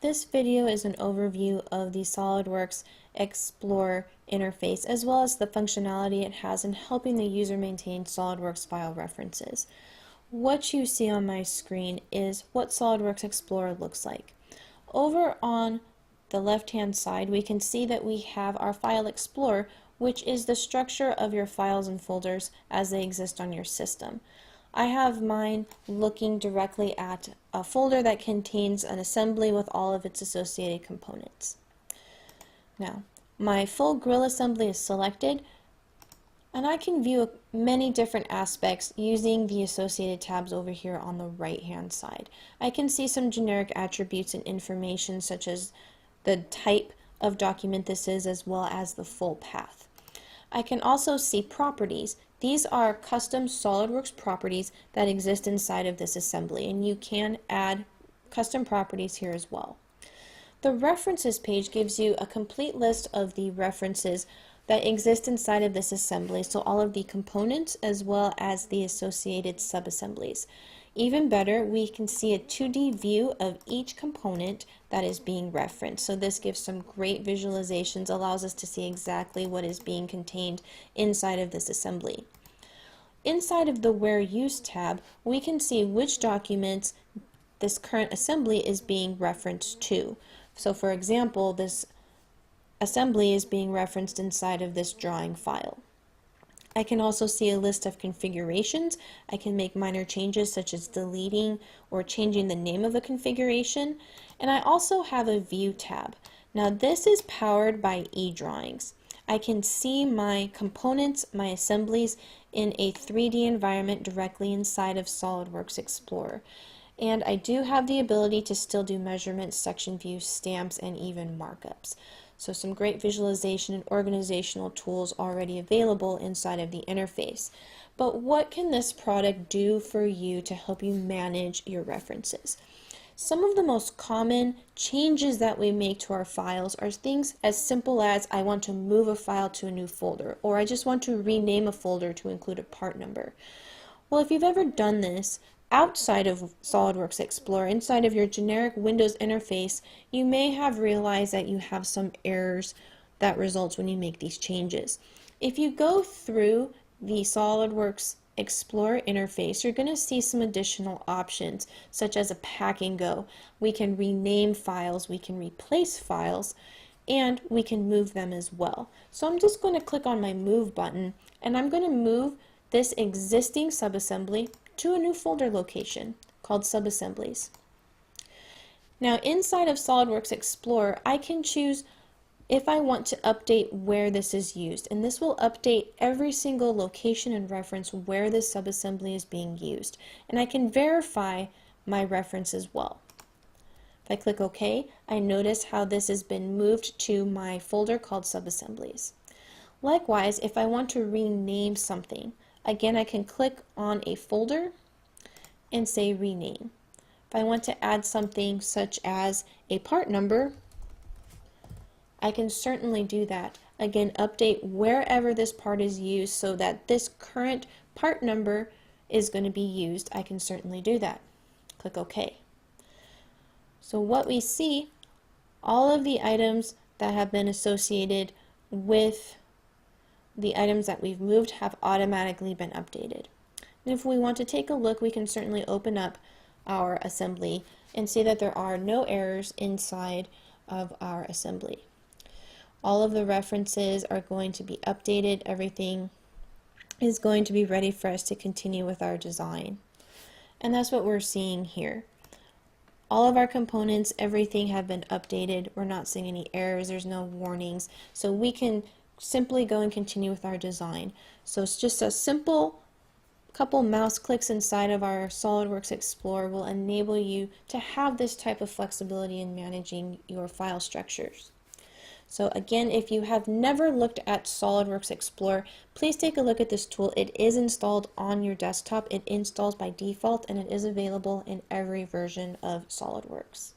This video is an overview of the SOLIDWORKS Explorer interface as well as the functionality it has in helping the user maintain SOLIDWORKS file references. What you see on my screen is what SOLIDWORKS Explorer looks like. Over on the left-hand side, we can see that we have our File Explorer, which is the structure of your files and folders as they exist on your system. I have mine looking directly at a folder that contains an assembly with all of its associated components. Now, my full grill assembly is selected, and I can view many different aspects using the associated tabs over here on the right-hand side. I can see some generic attributes and information such as the type of document this is as well as the full path. I can also see properties. These are custom SOLIDWORKS properties that exist inside of this assembly, and you can add custom properties here as well. The references page gives you a complete list of the references that exist inside of this assembly, so all of the components as well as the associated subassemblies. Even better, we can see a 2D view of each component that is being referenced. So this gives some great visualizations, allows us to see exactly what is being contained inside of this assembly. Inside of the Where Used tab, we can see which documents this current assembly is being referenced to. So for example, this assembly is being referenced inside of this drawing file. I can also see a list of configurations. I can make minor changes such as deleting or changing the name of a configuration. And I also have a View tab. Now this is powered by eDrawings. I can see my components, my assemblies in a 3D environment directly inside of SOLIDWORKS Explorer. And I do have the ability to still do measurements, section views, stamps, and even markups. So some great visualization and organizational tools already available inside of the interface. But what can this product do for you to help you manage your references? Some of the most common changes that we make to our files are things as simple as I want to move a file to a new folder, or I just want to rename a folder to include a part number. Well, if you've ever done this outside of SOLIDWORKS Explorer, inside of your generic Windows interface, you may have realized that you have some errors that results when you make these changes. If you go through the SOLIDWORKS Explorer interface, you're going to see some additional options such as a pack and go. We can rename files, we can replace files, and we can move them as well. So I'm just going to click on my Move button, and I'm going to move this existing subassembly to a new folder location called Subassemblies. Now inside of SOLIDWORKS Explorer, I can choose if I want to update where this is used, and this will update every single location and reference where this subassembly is being used. And I can verify my reference as well. If I click OK, I notice how this has been moved to my folder called Subassemblies. Likewise, if I want to rename something, again, I can click on a folder and say rename. If I want to add something such as a part number, I can certainly do that. Again, update wherever this part is used so that this current part number is going to be used. I can certainly do that. Click OK. So what we see, all of the items that have been associated with the items that we've moved have automatically been updated. And if we want to take a look, we can certainly open up our assembly and see that there are no errors inside of our assembly. All of the references are going to be updated. Everything is going to be ready for us to continue with our design. And that's what we're seeing here. All of our components, everything have been updated. We're not seeing any errors. There's no warnings. So we can simply go and continue with our design. So it's just a simple couple mouse clicks inside of our SOLIDWORKS Explorer will enable you to have this type of flexibility in managing your file structures. So again, if you have never looked at SOLIDWORKS Explorer, please take a look at this tool. It is installed on your desktop. It installs by default, and it is available in every version of SOLIDWORKS.